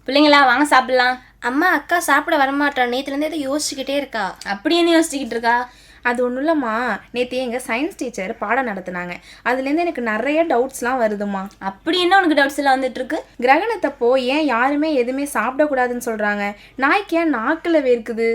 பிள்ளைங்களா வாங்க சாப்பிடலாம். அம்மா அக்கா சாப்பிட வரமாட்டான். நேற்றுலேருந்து எதை யோசிச்சுக்கிட்டே இருக்கா. அப்படி என்ன யோசிச்சுக்கிட்டு இருக்கா? அது ஒன்றும் இல்லைம்மா, நேற்று எங்கள் சயின்ஸ் டீச்சர் பாடம் நடத்துனாங்க. அதுலேருந்து எனக்கு நிறைய டவுட்ஸ்லாம் வருதுமா. அப்படி என்ன உனக்கு டவுட்ஸ் எல்லாம் வந்துட்டு இருக்கு? கிரகணத்தப்போ ஏன் யாருமே எதுவுமே சாப்பிடக்கூடாதுன்னு சொல்கிறாங்க? நாய்க்கு ஏன் நாக்கில் வேர்க்குது?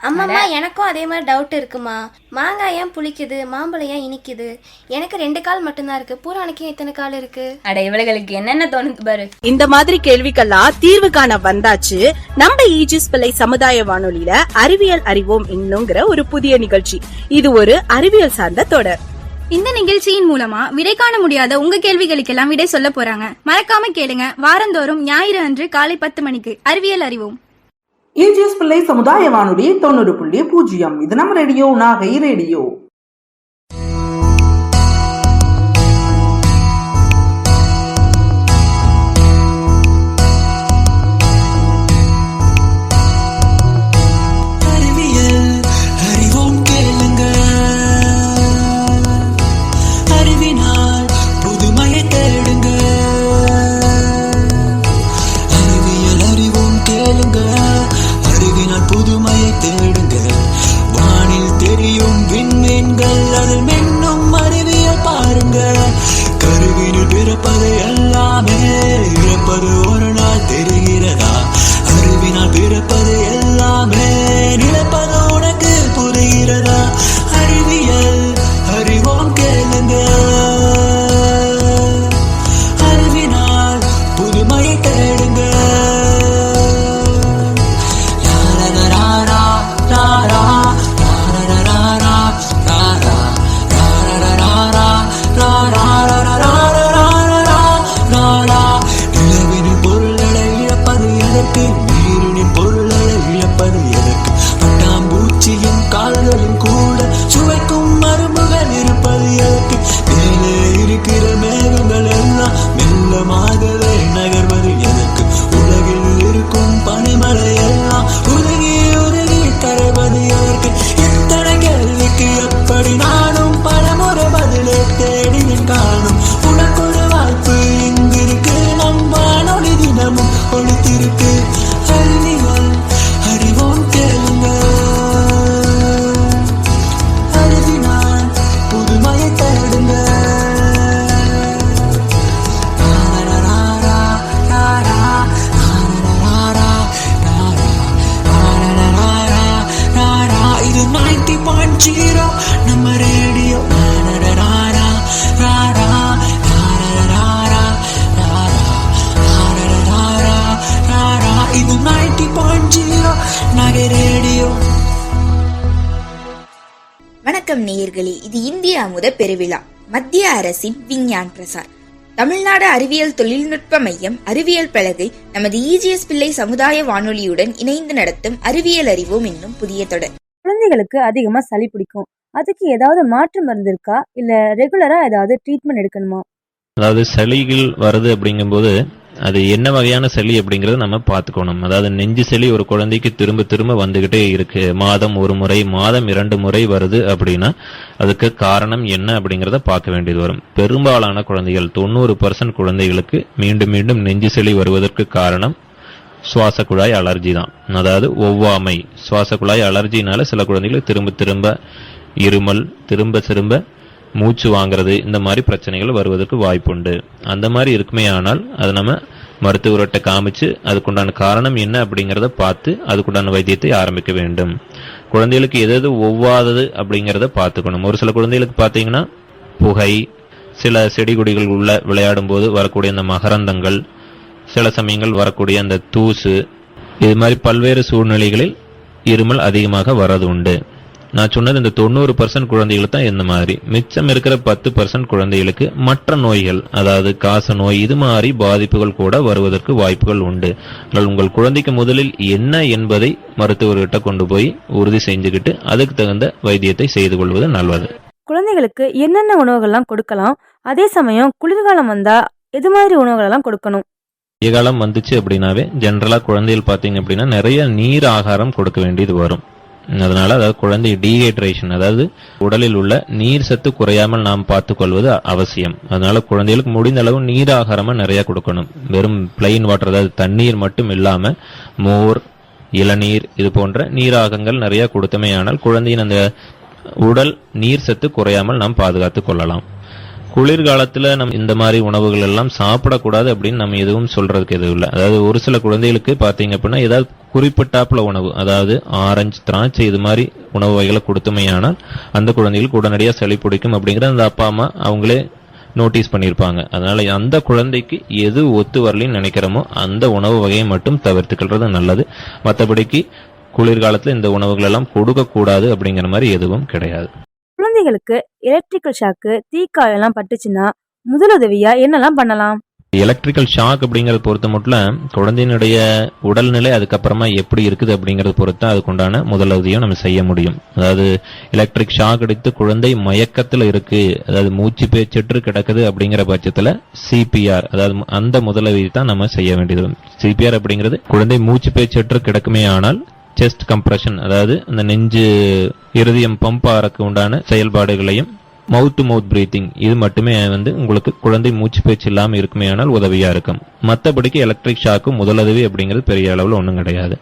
அம்மாம்மா எனக்கும் அதே மாதிரி டவுட் இருக்குமா. மாங்காய் ஏன் புளிக்குது, மாம்பழம் ஏன் இனிக்குது? எனக்கு 2 கால் மட்டும்தான் இருக்கு, பூரானுக்கு எத்தனை கால் இருக்கு? அட இவளுகளுக்கு என்னென்ன தோணுது பாரு. இந்த மாதிரி கேள்விக்கெல்லாம் தீர்வு காண வந்தாச்சு நம்ம ஈஜிஸ் பிள்ளை சமுதாய வானொலியில அறிவியல் அறிவோம் இன்னுங்கிற ஒரு புதிய நிகழ்ச்சி. இது ஒரு அறிவியல் சார்ந்த தொடர். இந்த நிகழ்ச்சியின் மூலமா விடை காண முடியாத உங்க கேள்விகளுக்கெல்லாம் விடை சொல்ல போறாங்க. மறக்காம கேளுங்க. வாரந்தோறும் ஞாயிறு அன்று காலை 10 மணிக்கு அறிவியல் அறிவோம். ஈஜிஎஸ் பிள்ளை சமுதாய வானொலி 90.0. இது நம்ம ரேடியோ, நாகை ரேடியோ. வணக்கம் நேயர்களே, இது இந்திய அமுத பெருவிழா, மத்திய அரசின் விஞ்ஞான் பிரசார், தமிழ்நாடு அறிவியல் தொழில்நுட்ப மையம் அறிவியல் பலகை நமது ஈஜிஎஸ் பிள்ளை சமுதாய வானொலியுடன் இணைந்து நடத்தும் அறிவியல் அறிவோம் என்னும் புதிய தொடர். குழந்தைகளுக்கு அதிகமா சளி பிடிக்கும். அதுக்கு ஏதாவது மாற்று மருந்து இருக்கா, இல்ல ரெகுலரா ஏதாவது ட்ரீட்மெண்ட் எடுக்கணுமா? அதாவது சளிகள் வருது அப்படிங்கும்போது அது என்ன வகையான சளி அப்படிங்கறத நம்ம பார்த்துக்கணும். அதாவது நெஞ்சு சளி ஒரு குழந்தைக்கு திரும்ப திரும்ப வந்துகிட்டே இருக்கு, மாதம் 1 முறை, மாதம் 2 முறை வருது அப்படின்னா அதுக்கு காரணம் என்ன அப்படிங்கறத பார்க்க வேண்டியது வரும். பெரும்பாலான குழந்தைகள் 90% குழந்தைகளுக்கு மீண்டும் மீண்டும் நெஞ்சு சளி வருவதற்கு காரணம் சுவாச குழாய் அலர்ஜி தான். அதாவது ஒவ்வாமை, சுவாச குழாய் அலர்ஜினால சில குழந்தைகளுக்கு திரும்ப திரும்ப இருமல், திரும்ப மூச்சு வாங்குறது, இந்த மாதிரி பிரச்சனைகள் வருவதற்கு வாய்ப்புண்டு. அந்த மாதிரி இருக்குமே ஆனால் அது நம்ம மருத்துவர்கிட்ட காமிச்சு அதுக்குண்டான காரணம் என்ன அப்படிங்கிறத பார்த்து அதுக்குண்டான வைத்தியத்தை ஆரம்பிக்க வேண்டும். குழந்தைகளுக்கு எது ஒவ்வாதது அப்படிங்கிறத பார்த்துக்கணும். ஒரு சில குழந்தைகளுக்கு பார்த்தீங்கன்னா புகை, சில செடி கொடிகள் உள்ள விளையாடும் போது வரக்கூடிய அந்த மகரந்தங்கள், சில சமயங்கள் வரக்கூடிய அந்த தூசு, இது மாதிரி பல்வேறு சூழ்நிலைகளில் இருமல் அதிகமாக வரது உண்டு. நான் சொன்னது இந்த 90% குழந்தைகளுக்கு தான் இந்த மாதிரி. மிச்சம் இருக்கிற 10% குழந்தைகளுக்கு மற்ற நோய்கள், அதாவது காச நோய், இது மாதிரி பாதிப்புகள் கூட வருவதற்கு வாய்ப்புகள் உண்டு. ஆனால் உங்கள் குழந்தைக்கு முதலில் என்ன என்பதை மருத்துவர்கிட்ட கொண்டு போய் உறுதி செஞ்சுக்கிட்டு அதுக்கு தகுந்த வைத்தியத்தை செய்து கொள்வது நல்லது. குழந்தைகளுக்கு என்னென்ன உணவுகள்லாம் கொடுக்கலாம், அதே சமயம் குளிர்காலம் வந்தா எது மாதிரி உணவுகள் எல்லாம் கொடுக்கணும்? காலம் வந்துச்சு அப்படின்னாவே ஜென்ரலா குழந்தைகள் பார்த்தீங்க அப்படின்னா நிறைய நீர் ஆகாரம் கொடுக்க வேண்டியது வரும். அதனால அதாவது குழந்தை டீஹைட்ரேஷன், அதாவது உடலில் உள்ள நீர் சத்து குறையாமல் நாம் பார்த்துக்கொள்வது அவசியம். அதனால குழந்தைகளுக்கு முடிந்த அளவு நீர் ஆகாரமா நிறைய கொடுக்கணும். வெறும் பிளைன் வாட்டர், அதாவது தண்ணீர் மட்டும் இல்லாம மோர், இளநீர் இது போன்ற நீராகங்கள் நிறைய கொடுத்தமையானால் குழந்தையின் அந்த உடல் நீர் சத்து குறையாமல் நாம் பாதுகாத்துக் கொள்ளலாம். குளிர்காலத்துல நம்ம இந்த மாதிரி உணவுகள் எல்லாம் சாப்பிடக்கூடாது அப்படின்னு நம்ம எதுவும் சொல்றதுக்கு எதுவும் இல்லை. அதாவது ஒரு சில குழந்தைகளுக்கு பாத்தீங்க அப்படின்னா ஏதாவது குறிப்பிட்டாப்புல உணவு, அதாவது ஆரஞ்சு, திராட்சை இது மாதிரி உணவு வகைகளை கொடுத்தமையானால் அந்த குழந்தைகளுக்கு உடனடியாக சளி பிடிக்கும் அப்படிங்கிற அந்த அப்பா அம்மா அவங்களே நோட்டீஸ் பண்ணியிருப்பாங்க. அதனால அந்த குழந்தைக்கு எது ஒத்து வரலின்னு நினைக்கிறோமோ அந்த உணவு வகையை மட்டும் தவிர்த்துக்கிறது நல்லது. மற்றபடிக்கு குளிர்காலத்துல இந்த உணவுகள் எல்லாம் கொடுக்க கூடாது அப்படிங்கிற மாதிரி எதுவும் கிடையாது. குழந்தைகளுக்கு எலக்ட்ரிக்கல் ஷாக்கு, தீக்காயெல்லாம் பட்டுச்சுன்னா முதலுதவியா என்னெல்லாம் பண்ணலாம்? எலக்ட்ரிக்கல் ஷாக் அப்படிங்கறத பொறுத்த மட்டும் குழந்தையினுடைய உடல்நிலை அதுக்கப்புறமா எப்படி இருக்குது அப்படிங்கறது பொறுத்து அதுக்குண்டான முதலுதவியும் நம்ம செய்ய முடியும். அதாவது எலக்ட்ரிக் ஷாக் அடித்து குழந்தை மயக்கத்துல இருக்கு, அதாவது மூச்சு பேச்சற்று கிடக்குது அப்படிங்கிற பட்சத்துல சிபிஆர், அதாவது அந்த முதலுதவி தான் நம்ம செய்ய வேண்டியது. சிபிஆர் அப்படிங்கிறது குழந்தை மூச்சு பேச்சற்று கிடக்குமே ஆனால் செஸ்ட் கம்ப்ரெஷன், அதாவது அந்த நெஞ்சு இருதயம் பம்ப் ஆறக்கு உண்டான செயல்பாடுகளையும் மவுத் டு மவுத் பிரீத்திங் இது மட்டுமே உங்களுக்கு குழந்தை மூச்சு பேச்சு இல்லாமல் இருக்குமே ஆனால் உதவியா இருக்கும். மற்றபடிக்கு எலக்ட்ரிக் ஷாக்கு முதலுதவி அப்படிங்கிறது பெரிய அளவில் ஒன்றும் கிடையாது.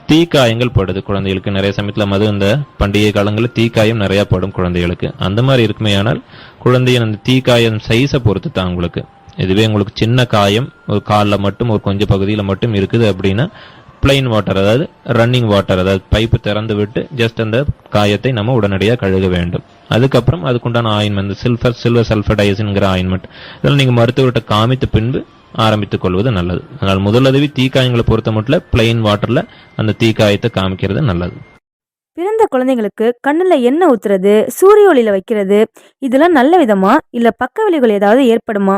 தீக்காயங்கள் படுது குழந்தைகளுக்கு நிறைய சமயத்தில் இந்த பண்டிகை காலங்களில் தீக்காயம் நிறைய படும் குழந்தைகளுக்கு. அந்த மாதிரி இருக்குமே ஆனால் குழந்தையின் அந்த தீக்காயம் சைஸை பொறுத்து தான் உங்களுக்கு. இதுவே உங்களுக்கு சின்ன காயம் ஒரு காலில் மட்டும் ஒரு கொஞ்சம் பகுதியில் மட்டும் இருக்குது அப்படின்னா பிளைன் வாட்டர், அதாவது ரன்னிங் வாட்டர், அதாவது பைப்பு திறந்து விட்டு ஜஸ்ட் அந்த காயத்தை நம்ம உடனடியாக கழுக வேண்டும். அதுக்கப்புறம் அதுக்குண்டான ஆயின்மெண்ட், சில்வர் சல்ஃபடைஸ்ங்கிற ஆயின்மெண்ட் இதெல்லாம் நீங்கள் மருத்துவர்கிட்ட காமித்த பின்பு ஆரம்பித்துக் கொள்வது நல்லது. அதனால் முதலுதவி தீக்காயங்களை பொறுத்த மட்டும் பிளைன் வாட்டர்ல அந்த தீக்காயத்தை காமிக்கிறது நல்லது. பிறந்த குழந்தைங்களுக்கு கண்ணுல எண்ணெய் ஊத்துறது, சூரிய ஒளியில வைக்கிறது இதெல்லாம் நல்ல விதமா இல்ல பக்க விளைவுகள் ஏதாவது ஏற்படுமா?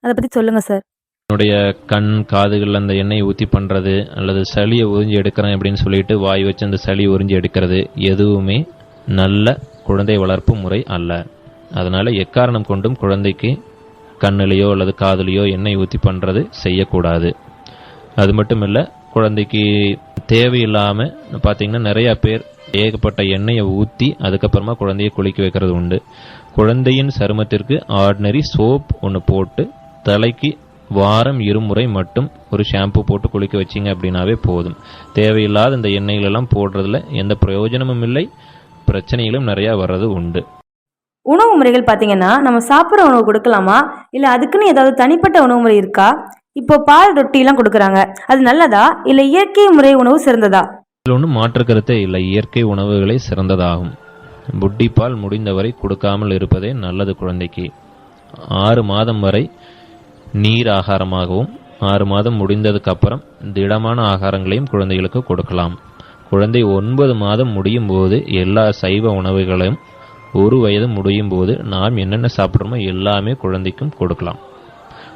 அதை பத்தி சொல்லுங்க சார். என்னுடைய கண் காதுகள் அந்த எண்ணெயை ஊற்றி பண்ணுறது அல்லது சளியை உறிஞ்சி எடுக்கிறேன் அப்படின்னு சொல்லிட்டு வாய் வச்சு அந்த சளி உறிஞ்சி எடுக்கிறது எதுவுமே நல்ல குழந்தை வளர்ப்பு முறை அல்ல. அதனால எக்காரணம் கொண்டும் குழந்தைக்கு கண்ணிலையோ அல்லது காதுலையோ எண்ணெய் ஊற்றி பண்ணுறது செய்யக்கூடாது. அது மட்டும் இல்லை, குழந்தைக்கு தேவையில்லாமல் பார்த்தீங்கன்னா நிறையா பேர் ஏகப்பட்ட எண்ணெயை ஊற்றி அதுக்கப்புறமா குழந்தையை குளிக்க வைக்கிறது உண்டு. குழந்தையின் சருமத்திற்கு ஆர்டினரி சோப் ஒன்று போட்டு தலைக்கு வாரம் 2 முறை மட்டும் ஒரு ஷாம்பு போட்டு குளிக்க வச்சிங்க அப்படின்னாவே போதும். தேவையில்லாத இந்த எண்ணெய்களெல்லாம் போடுறதுல எந்த பிரயோஜனமும் இல்லை, பிரச்சனைகளும் நிறையா வர்றது உண்டு. உணவு முறைகள் பார்த்தீங்கன்னா நம்ம சாப்பிட்ற உணவு கொடுக்கலாமா இல்லை அதுக்குன்னு ஏதாவது தனிப்பட்ட உணவு முறை இருக்கா? இப்போ பால் ரொட்டிலாம் கொடுக்குறாங்க, அது நல்லதா இல்லை இயற்கை முறை உணவு சிறந்ததா? இதில் ஒன்றும் மாற்று கருத்தே இல்லை, இயற்கை உணவுகளே சிறந்ததாகும். புட்டி பால் முடிந்தவரை கொடுக்காமல் இருப்பதே நல்லது. குழந்தைக்கு 6 மாதம் வரை நீர் ஆகாரமாகவும் 6 மாதம் முடிந்ததுக்கு அப்புறம் திடமான ஆகாரங்களையும் குழந்தைகளுக்கு கொடுக்கலாம். குழந்தை 9 மாதம் முடியும் போது எல்லா சைவ உணவுகளையும் 1 வயது முடியும் போது நாம் என்னென்ன சாப்பிட்றோமோ எல்லாமே குழந்தைக்கும் கொடுக்கலாம்.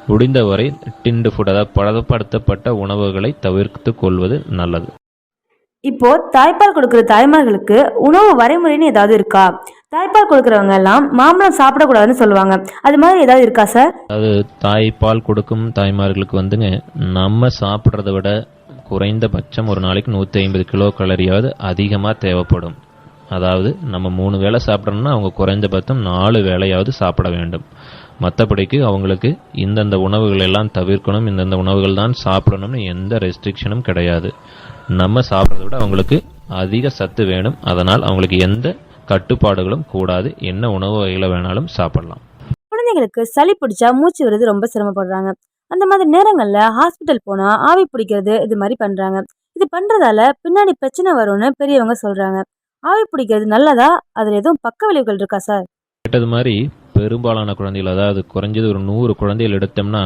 முடிந்தவரை டின்டு ஃபுட், அதாவது பதப்படுத்தப்பட்ட உணவுகளை தவிர்த்து கொள்வது நல்லது. இப்போ தாய்ப்பால் கொடுக்குற தாய்மார்களுக்கு உணவு வரைமுறைன்னு ஏதாவது இருக்கா? தாய்ப்பால் கொடுக்குறவங்க எல்லாம் மாம்பழம் சாப்பிடக்கூடாதுன்னு சொல்லுவாங்க, அது மாதிரி ஏதாவது இருக்கா சார்? அதாவது தாய்ப்பால் கொடுக்கும் தாய்மார்களுக்கு நம்ம சாப்பிட்றத விட குறைந்தபட்சம் ஒரு நாளைக்கு 150 கிலோ கலரியாவது அதிகமாக தேவைப்படும். அதாவது நம்ம 3 வேளை சாப்பிட்றோம்னா அவங்க குறைந்தபட்சம் 4 வேளையாவது சாப்பிட வேண்டும். மற்றபடிக்கு அவங்களுக்கு இந்தந்த உணவுகள் எல்லாம் தவிர்க்கணும், இந்தந்த உணவுகள் தான் சாப்பிடணும்னு எந்த ரெஸ்ட்ரிக்ஷனும் கிடையாது. நம்ம சாப்பிட்றத விட அவங்களுக்கு அதிக சத்து வேணும். அதனால் அவங்களுக்கு எந்த கட்டுப்பாடுகளும் கூடாது, என்ன உணவு வகைகளை வேணாலும் சாப்பிடலாம். குழந்தைகளுக்கு சளி பிடிச்சா மூச்சு விடுறது ரொம்ப சிரமப்படுறாங்க. அந்த மாதிரி நேரங்கள்ல ஹாஸ்பிட்டல் போனா ஆவி பிடிக்கிறது இது மாதிரி பண்றாங்க. இது பண்றதால பின்னாடி பிரச்சனை வரும்னு பெரியவங்க சொல்றாங்க. ஆவி பிடிக்கிறது நல்லதா? அதுல எதுவும் பக்க விளைவுகள் இருக்கா சார்? கேட்டது மாதிரி பெரும்பாலான குழந்தைகள், அதாவது குறைஞ்சது ஒரு 100 குழந்தைகள் எடுத்தோம்னா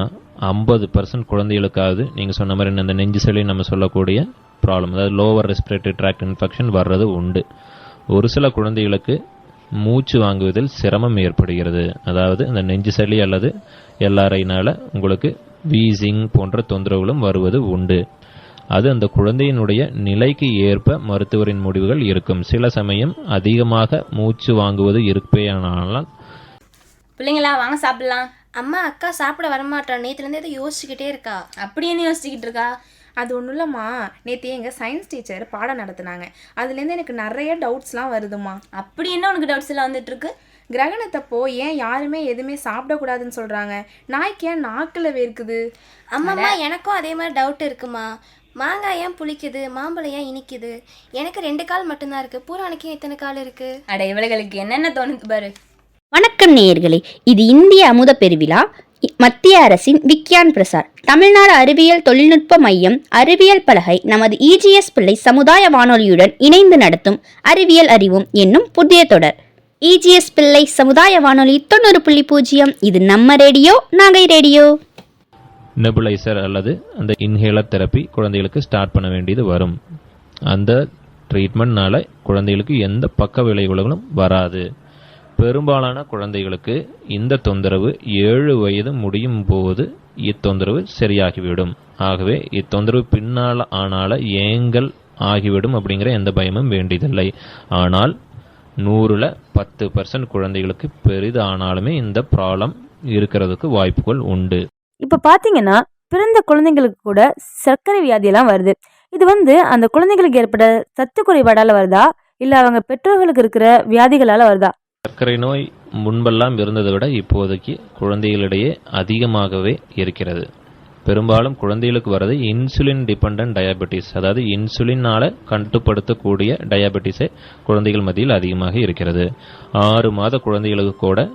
50% குழந்தைகளுக்காவது நீங்கள் சொன்ன மாதிரி இந்த நெஞ்சு சளி நம்ம சொல்லக்கூடிய ப்ராப்ளம், அதாவது லோவர் ரெஸ்பிரேட்டரி ட்ராக்ட் இன்ஃபெக்ஷன் வர்றது உண்டு. ஒரு சில குழந்தைகளுக்கு மூச்சு வாங்குவதில் சிரமம் ஏற்படுகிறது. அதாவது இந்த நெஞ்சு சளி அல்லது எல்லாரையினால உங்களுக்கு வீசிங் போன்ற தொந்தரவுகளும் வருவது உண்டு. அது அந்த குழந்தையினுடைய நிலைக்கு ஏற்ப மருத்துவரின் முடிவுகள் இருக்கும். சில சமயம் அதிகமாக மூச்சு வாங்குவது இருப்பேயானால் பிள்ளைங்களா வாங்க சாப்பிடலாம். அம்மா அக்கா சாப்பிட வரமாட்டான், நேற்றுலேருந்து எதை யோசிச்சுக்கிட்டே இருக்கா. அப்படி என்ன யோசிச்சுக்கிட்டு இருக்கா? அது ஒன்றும் இல்லைம்மா, நேற்று எங்கள் சயின்ஸ் டீச்சர் பாடம் நடத்துனாங்க. அதுலேருந்து எனக்கு நிறைய டவுட்ஸ்லாம் வருதுமா. அப்படி என்ன உனக்கு டவுட்ஸ் எல்லாம் வந்துட்டு இருக்கு? கிரகணத்தப்போ ஏன் யாருமே எதுவுமே சாப்பிடக்கூடாதுன்னு சொல்கிறாங்க? நாய்க்கு ஏன் நாக்கில் வேர்க்குது? அம்மாம்மா எனக்கும் அதே மாதிரி டவுட் இருக்குமா. மாங்காய் ஏன் புளிக்குது, மாம்பழம் ஏன் இனிக்குது? எனக்கு 2 கால் மட்டும்தான் இருக்குது, பூரானுக்கு எத்தனை கால் இருக்குது? அட இவளுகளுக்கு என்னென்ன தோணுது பாரு. வணக்கம் நேயர்களே, இது இந்திய அமுத பெருவிழா, மத்திய அரசின் விக்யான் பிரசார், தமிழ்நாடு அறிவியல் தொழில்நுட்ப மையம், அறிவியல் பலகை நமது EGS பிள்ளை சமுதாய வானொலியுடன் இணைந்து நடத்தும் அறிவியல் அறிவோம் என்னும் புதிய தொடர். EGS பிள்ளை சமுதாய வானொலி 90.0. இது நம்ம ரேடியோ, நாகை ரேடியோ. நெபுலைசர் அல்லது அந்த இன்ஹேலர் தெரப்பி குழந்தைகளுக்கு ஸ்டார்ட் பண்ண வேண்டியது வரும். அந்த ட்ரீட்மெண்ட்னால குழந்தைகளுக்கு எந்த பக்க விளைவுகளும் வராது. பெரும்பாலான குழந்தைகளுக்கு இந்த தொந்தரவு 7 வயது முடியும் போது இத்தொந்தரவு சரியாகிவிடும். ஆகவே இத்தொந்தரவு பின்னால் ஆனால ஏங்கல் ஆகிவிடும் அப்படிங்கிற எந்த பயமும் வேண்டியதில்லை. ஆனால் 100ல் 10% குழந்தைகளுக்கு பெரிதானாலுமே இந்த ப்ராப்ளம் இருக்கிறதுக்கு வாய்ப்புகள் உண்டு. இப்ப பாத்தீங்கன்னா பிறந்த குழந்தைங்களுக்கு கூட சர்க்கரை வியாதியெல்லாம் வருது. இது அந்த குழந்தைகளுக்கு ஏற்பட்ட சத்து குறைபாடால வருதா, இல்ல அவங்க பெற்றோர்களுக்கு இருக்கிற வியாதிகளால வருதா? சர்க்கரை நோய் முன்பெல்லாம் இருந்ததை விட இப்போதைக்கு குழந்தைகளிடையே அதிகமாகவே இருக்கிறது. பெரும்பாலும் குழந்தைகளுக்கு வர்றது இன்சுலின் டிபெண்டன்ட் டயபெட்டிஸ், அதாவது இன்சுலினால கட்டுப்படுத்தக்கூடிய டயபெட்டிஸே குழந்தைகள் மத்தியில் அதிகமாக இருக்கிறது. 6 மாத குழந்தைகளுக்கு கூட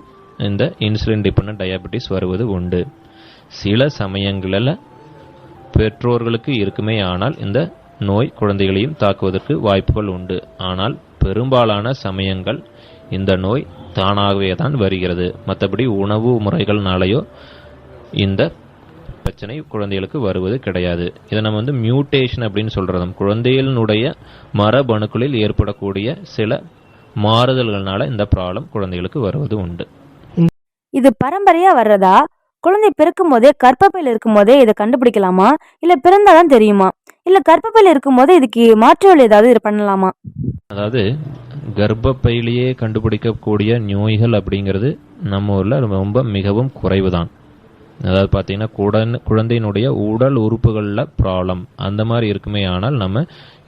இந்த இன்சுலின் டிபெண்டன்ட் டயபெட்டிஸ் வருவது உண்டு. சில சமயங்களில் பெற்றோர்களுக்கு இருக்குமே ஆனால் இந்த நோய் குழந்தைகளையும் தாக்குவதற்கு வாய்ப்புகள் உண்டு. ஆனால் பெரும்பாலான சமயங்கள் இந்த நோய் தானாகவே தான் வருகிறது. மற்றபடி உணவு முறைகள்னாலேயோ இந்த பிரச்சனை குழந்தைகளுக்கு வருவது கிடையாது. இதை நம்ம மியூட்டேஷன் அப்படின்னு சொல்றதும் குழந்தைகளினுடைய மரபணுக்களில் ஏற்படக்கூடிய சில மாறுதல்கள்னால இந்த ப்ராப்ளம் குழந்தைகளுக்கு வருவது உண்டு. இது பரம்பரையா வர்றதா, குழந்தை பிறக்கும் போதே கர்ப்பப்பையில் இருக்கும் போதே இதை கண்டுபிடிக்கலாமா, இல்ல பிறந்தாதான் தெரியுமா, இல்ல கர்ப்பப்பையில் இருக்கும் போதே இதுக்கு மாற்று வழி ஏதாவது இது பண்ணலாமா? அதாவது கர்ப்பப்பையிலேயே கண்டுபிடிக்கக்கூடிய நோய்கள் அப்படிங்கிறது நம்ம ஊரில் ரொம்ப மிகவும் குறைவு தான். அதாவது பார்த்தீங்கன்னா குழந்தையினுடைய உடல் உறுப்புகளில் ப்ராப்ளம் அந்த மாதிரி இருக்குமே ஆனால் நம்ம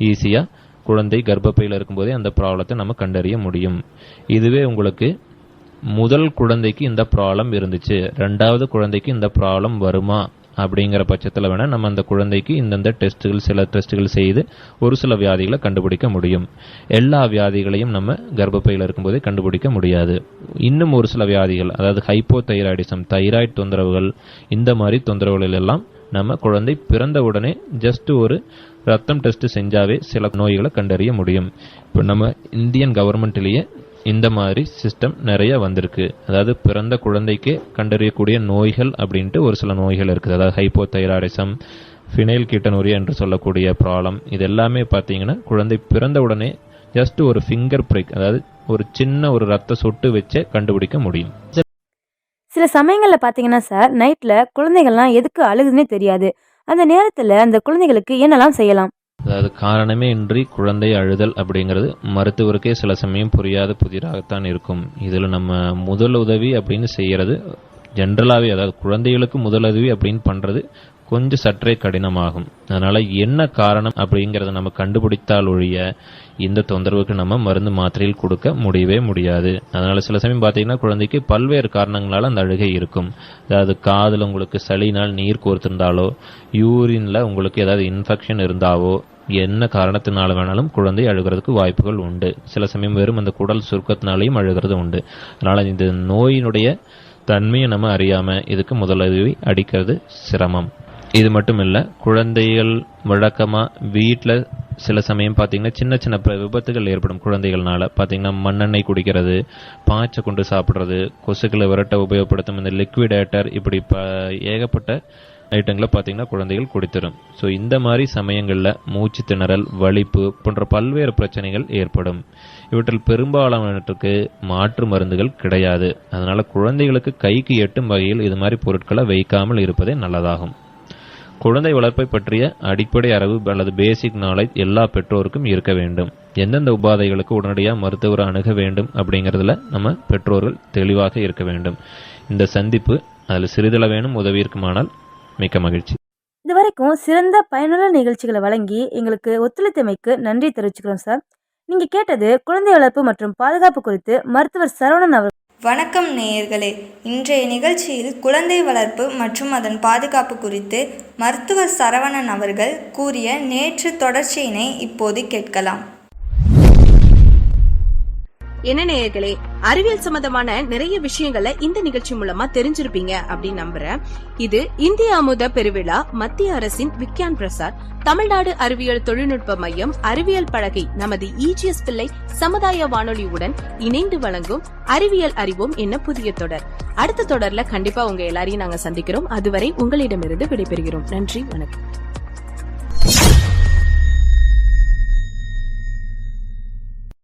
ஈஸியாக குழந்தை கர்ப்பப்பையில் இருக்கும்போதே அந்த ப்ராப்ளத்தை நம்ம கண்டறிய முடியும். இதுவே உங்களுக்கு முதல் குழந்தைக்கு இந்த ப்ராப்ளம் இருந்துச்சு, 2வது குழந்தைக்கு இந்த ப்ராப்ளம் வருமா அப்படிங்கிற பட்சத்தில் வேணால் நம்ம அந்த குழந்தைக்கு இந்தந்த சில டெஸ்ட்டுகள் செய்து ஒரு சில வியாதிகளை கண்டுபிடிக்க முடியும். எல்லா வியாதிகளையும் நம்ம கர்ப்பப்பையில் இருக்கும்போதே கண்டுபிடிக்க முடியாது. இன்னும் ஒரு சில வியாதிகள், அதாவது ஹைப்போதைராய்டிசம், தைராய்டு தொந்தரவுகள், இந்த மாதிரி தொந்தரவுகள் எல்லாம் நம்ம குழந்தை பிறந்த உடனே ஜஸ்ட் ஒரு ரத்தம் டெஸ்ட் செஞ்சாவே சில நோய்களை கண்டறிய முடியும். இப்போ நம்ம இந்தியன் கவர்மெண்ட்லேயே இந்த மாதிரி சிஸ்டம் நிறைய வந்திருக்கு. அதாவது பிறந்த குழந்தைக்கு கண்டறியக்கூடிய நோய்கள் அப்படின்ட்டு ஒரு சில நோய்கள் இருக்குது. அதாவது ஹைப்போதைராய்டிசம், ஃபினைல் கீட்டனூரியா என்று சொல்லக்கூடிய ப்ராப்ளம், இது எல்லாமே பார்த்தீங்கன்னா குழந்தை பிறந்த உடனே ஜஸ்ட் ஒரு ஃபிங்கர் பிரிக், அதாவது ஒரு சின்ன ஒரு ரத்த சொட்டு வச்சே கண்டுபிடிக்க முடியும். சில சமயங்கள்ல பாத்தீங்கன்னா சார், நைட்ல குழந்தைகள்லாம் எதுக்கு அழுகுதுன்னே தெரியாது. அந்த நேரத்துல அந்த குழந்தைகளுக்கு என்னெல்லாம் செய்யலாம்? அதாவது காரணமே இன்றி குழந்தை அழுதல் அப்படிங்கிறது மருத்துவருக்கே சில சமயம் புரியாத புதிராகத்தான் இருக்கும். இதில் நம்ம முதலுதவி அப்படின்னு செய்கிறது ஜென்ரலாகவே, அதாவது குழந்தைகளுக்கு முதலுதவி அப்படின்னு பண்ணுறது கொஞ்சம் சற்றே கடினமாகும். அதனால் என்ன காரணம் அப்படிங்கிறத நம்ம கண்டுபிடித்தால் ஒழிய இந்த தொந்தரவுக்கு நம்ம மருந்து மாத்திரையில் கொடுக்க முடியவே முடியாது. அதனால் சில சமயம் பார்த்தீங்கன்னா குழந்தைக்கு பல்வேறு காரணங்களால் அந்த அழுகை இருக்கும். அதாவது காதில் உங்களுக்கு சளினால் நீர் கோர்த்திருந்தாலோ, யூரினில் உங்களுக்கு ஏதாவது இன்ஃபெக்ஷன் இருந்தாவோ, என்ன காரணத்தினால வேணாலும் குழந்தை அழுகிறதுக்கு வாய்ப்புகள் உண்டு. சில சமயம் வெறும் அந்த குடல் சுருக்கத்தினாலையும் அழுகிறது உண்டு. அதனால் இந்த நோயினுடைய தன்மையை நம்ம அறியாமல் இதுக்கு முதலுதவி அடிக்கிறது சிரமம். இது மட்டும் இல்லை, குழந்தைகள் வழக்கமாக வீட்டில் சில சமயம் பார்த்தீங்கன்னா சின்ன சின்ன விபத்துகள் ஏற்படும். குழந்தைகள்னால பார்த்தீங்கன்னா மண்ணெண்ணெய் குடிக்கிறது, பாய்ச்சை கொண்டு சாப்பிட்றது, கொசுக்களை விரட்ட உபயோகப்படுத்தும் இந்த லிக்விடேட்டர், இப்படி ஏகப்பட்ட ஐட்டங்களை பார்த்தீங்கன்னா குழந்தைகள் குடித்தரும். ஸோ இந்த மாதிரி சமயங்களில் மூச்சு திணறல், வலிப்பு போன்ற பல்வேறு பிரச்சனைகள் ஏற்படும். இவற்றில் பெரும்பாலானவற்றுக்கு மாற்று மருந்துகள் கிடையாது. அதனால் குழந்தைகளுக்கு கைக்கு எட்டும் வகையில் இது மாதிரி பொருட்களை வைக்காமல் இருப்பதே நல்லதாகும். குழந்தை வளர்ப்பை பற்றிய அடிப்படை அறிவு அல்லது பேசிக் நாலேஜ் எல்லா பெற்றோருக்கும் இருக்க வேண்டும். எந்தெந்த உபாதைகளுக்கு உடனடியாக மருத்துவரை அணுக வேண்டும் அப்படிங்கிறதுல நம்ம பெற்றோர்கள் தெளிவாக இருக்க வேண்டும். இந்த சந்திப்பு அதில் சிறிதளவேனும் உதவி இருக்குமானால் மிக்க மகிழ்ச்சி. இது இதுவரைக்கும் சிறந்த பயனுள்ள நிகழ்ச்சிகளை வழங்கி எங்களுக்கு ஒத்துழைத்தமைக்கு நன்றி தெரிவிச்சுக்கிறோம் சார். நீங்க கேட்டது குழந்தை வளர்ப்பு மற்றும் பாதுகாப்பு குறித்து மருத்துவர் சரவணன் அவர். வணக்கம் நேயர்களே, இன்றைய நிகழ்ச்சியில் குழந்தை வளர்ப்பு மற்றும் அதன் பாதுகாப்பு குறித்து மருத்துவர் சரவணன் அவர்கள் கூறிய நேற்று தொடர்ச்சியினை இப்போது கேட்கலாம். என்ன நேயர்களே, அறிவியல் சம்பந்தமான நிறைய விஷயங்களை இந்த நிகழ்ச்சி மூலமா தெரிஞ்சிருப்பீங்க அப்படின்னு நம்புறேன். இது இந்திய அமுத பெருவிழா, மத்திய அரசின் விக்யான் பிரசார், தமிழ்நாடு அறிவியல் தொழில்நுட்ப மையம், அறிவியல் பலகை நமது இஜிஎஸ் பிள்ளை சமுதாய வானொலியுடன் இணைந்து வழங்கும் அறிவியல் அறிவோம் என்ன புதிய தொடர். அடுத்த தொடர்ல கண்டிப்பா உங்க எல்லாரையும் நாங்க சந்திக்கிறோம். அதுவரை உங்களிடமிருந்து விடைபெறுகிறோம். நன்றி, வணக்கம்.